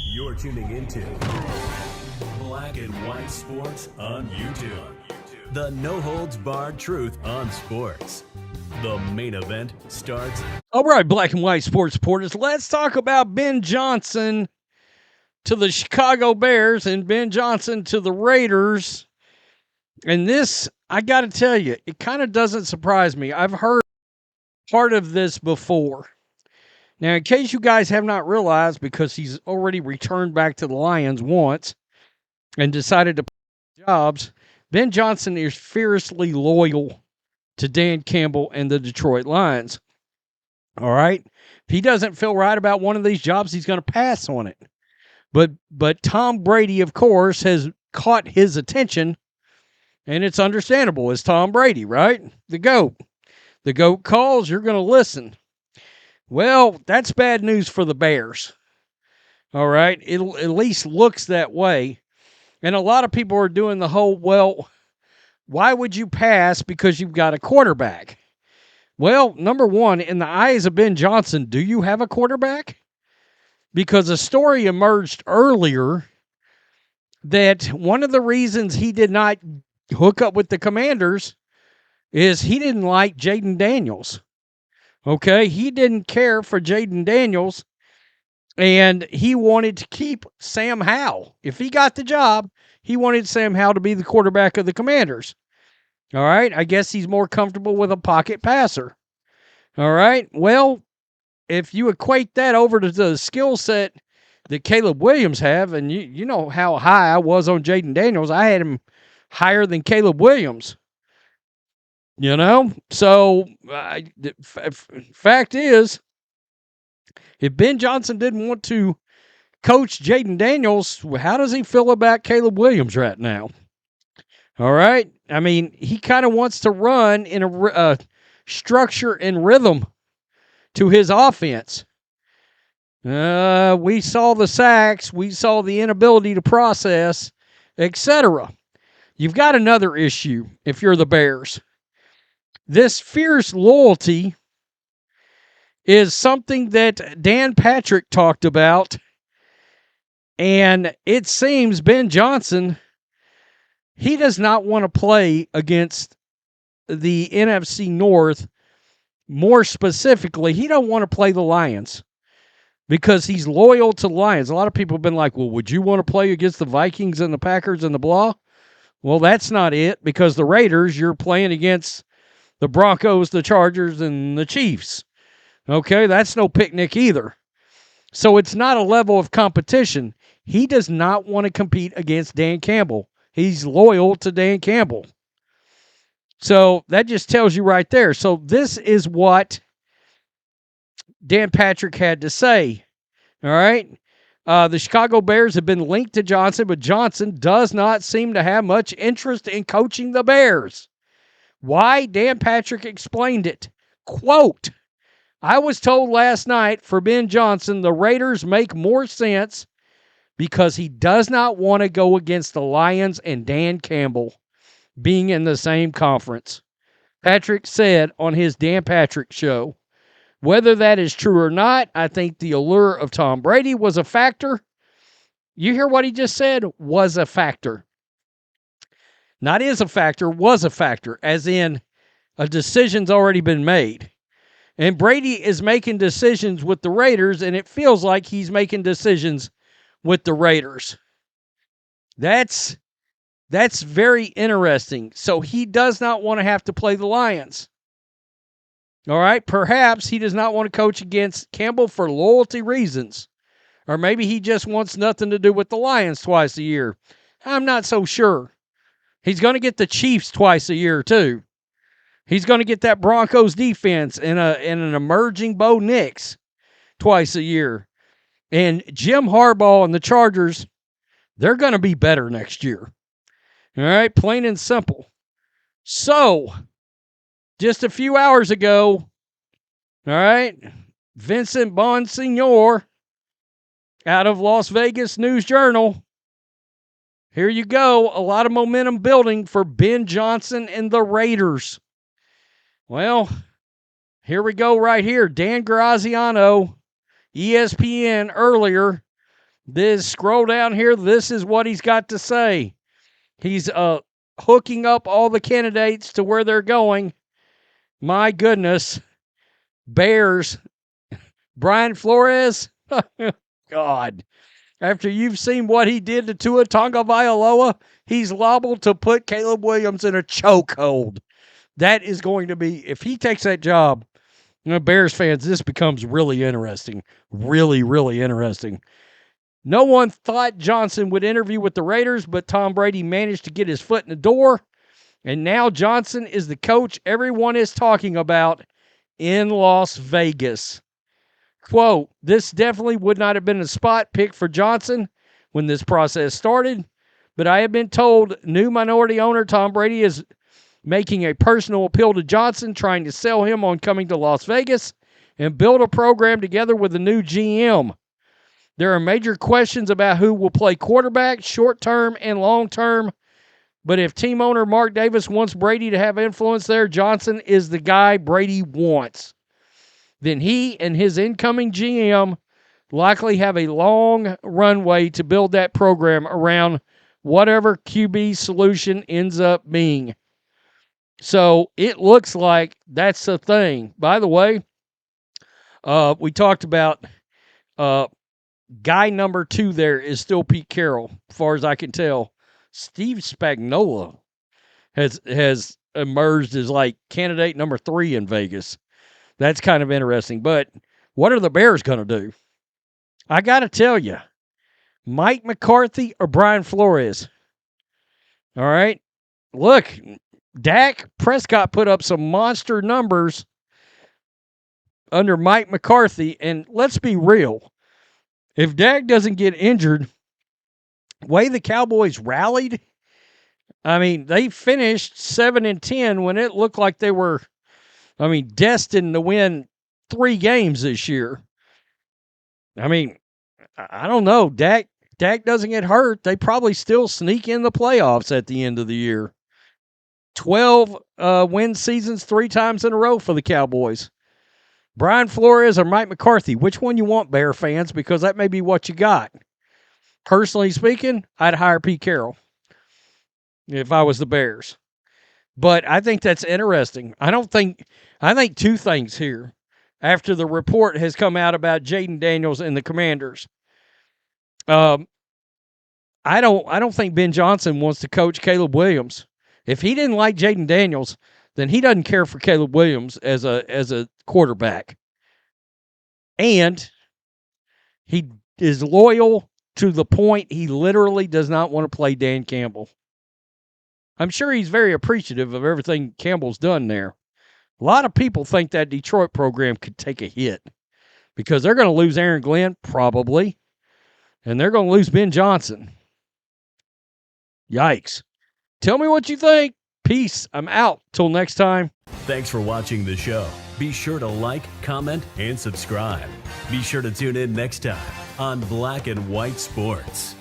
You're tuning into Black and White Sports on YouTube. The no-holds-barred truth on sports. The main event starts. All right, Black and White Sports supporters, let's talk about Ben Johnson to the Chicago Bears and Ben Johnson to the Raiders. And this, I got to tell you, it kind of doesn't surprise me. I've heard part of this before. Now, in case you guys have not realized, because he's already returned back to the Lions once and decided to play jobs, Ben Johnson is fiercely loyal to Dan Campbell and the Detroit Lions. All right? If he doesn't feel right about one of these jobs, he's going to pass on it. But Tom Brady, of course, has caught his attention, and it's understandable. It's Tom Brady, right? The GOAT. The GOAT calls, you're going to listen. Well, that's bad news for the Bears. All right? It at least looks that way. And a lot of people are doing the whole, well, why would you pass because you've got a quarterback? Well, number one, in the eyes of Ben Johnson, do you have a quarterback? Because a story emerged earlier that one of the reasons he did not hook up with the Commanders is he didn't like Jayden Daniels. Okay, he didn't care for Jayden Daniels, and he wanted to keep Sam Howell. If he got the job, he wanted Sam Howell to be the quarterback of the Commanders. All right, I guess he's more comfortable with a pocket passer. All right, well, if you equate that over to the skill set that Caleb Williams have, and you know how high I was on Jayden Daniels, I had him higher than Caleb Williams. You know, so fact is, if Ben Johnson didn't want to coach Jayden Daniels, how does he feel about Caleb Williams right now? All right. I mean, he kind of wants to run in a structure and rhythm to his offense. We saw the sacks. We saw the inability to process, etc. You've got another issue if you're the Bears. This fierce loyalty is something that Dan Patrick talked about, and it seems Ben Johnson, he does not want to play against the NFC North. More specifically, he don't want to play the Lions because he's loyal to the Lions. A lot of people have been like, well, would you want to play against the Vikings and the Packers and the blah? Well, that's not it, because the Raiders, you're playing against the Broncos, the Chargers, and the Chiefs. Okay, that's no picnic either. So it's not a level of competition. He does not want to compete against Dan Campbell. He's loyal to Dan Campbell. So that just tells you right there. So this is what Dan Patrick had to say. All right. The Chicago Bears have been linked to Johnson, but Johnson does not seem to have much interest in coaching the Bears. Why? Dan Patrick explained it. Quote, I was told last night for Ben Johnson, the Raiders make more sense because he does not want to go against the Lions and Dan Campbell being in the same conference. Patrick said on his Dan Patrick show. Whether that is true or not, I think the allure of Tom Brady was a factor. You hear what he just said? Was a factor. Not is a factor, was a factor, as in a decision's already been made. And Brady is making decisions with the Raiders, and it feels like he's making decisions with the Raiders. That's very interesting. So he does not want to have to play the Lions. All right, perhaps he does not want to coach against Campbell for loyalty reasons. Or maybe he just wants nothing to do with the Lions twice a year. I'm not so sure. He's going to get the Chiefs twice a year, too. He's going to get that Broncos defense and an emerging Bo Nix twice a year. And Jim Harbaugh and the Chargers, they're going to be better next year. All right, plain and simple. So, just a few hours ago, all right, Vincent Bonsignor out of Las Vegas News-Journal. Here you go. A lot of momentum building for Ben Johnson and the Raiders. Well, here we go right here. Dan Graziano ESPN earlier. Scroll down here. This is what he's got to say. He's hooking up all the candidates to where they're going. My goodness. Bears. Brian Flores. God. After you've seen what he did to Tua Tagovailoa, he's liable to put Caleb Williams in a chokehold. That is going to be, if he takes that job, Bears fans, this becomes really interesting. Really, really interesting. No one thought Johnson would interview with the Raiders, but Tom Brady managed to get his foot in the door. And now Johnson is the coach everyone is talking about in Las Vegas. Quote, this definitely would not have been a spot pick for Johnson when this process started, but I have been told new minority owner Tom Brady is making a personal appeal to Johnson, trying to sell him on coming to Las Vegas and build a program together with the new GM. There are major questions about who will play quarterback, short-term and long-term, but if team owner Mark Davis wants Brady to have influence there, Johnson is the guy Brady wants. Then he and his incoming GM likely have a long runway to build that program around whatever QB solution ends up being. So it looks like that's the thing. By the way, we talked about guy number 2 there is still Pete Carroll, as far as I can tell. Steve Spagnuolo has emerged as like candidate number 3 in Vegas. That's kind of interesting. But what are the Bears going to do? I got to tell you, Mike McCarthy or Brian Flores? All right. Look, Dak Prescott put up some monster numbers under Mike McCarthy. And let's be real. If Dak doesn't get injured, the way the Cowboys rallied, I mean, they finished 7-10 when it looked like they were, destined to win 3 games this year. I mean, I don't know. Dak doesn't get hurt. They probably still sneak in the playoffs at the end of the year. 12 win seasons 3 times in a row for the Cowboys. Brian Flores or Mike McCarthy, which one you want, Bear fans? Because that may be what you got. Personally speaking, I'd hire Pete Carroll if I was the Bears. But I think that's interesting. I think 2 things here after the report has come out about Jayden Daniels and the Commanders. I don't think Ben Johnson wants to coach Caleb Williams. If he didn't like Jayden Daniels, then he doesn't care for Caleb Williams as a quarterback. And he is loyal to the point he literally does not want to play Dan Campbell. I'm sure he's very appreciative of everything Campbell's done there. A lot of people think that Detroit program could take a hit because they're going to lose Aaron Glenn, probably, and they're going to lose Ben Johnson. Yikes. Tell me what you think. Peace. I'm out. Till next time. Thanks for watching the show. Be sure to like, comment, and subscribe. Be sure to tune in next time on Black and White Sports.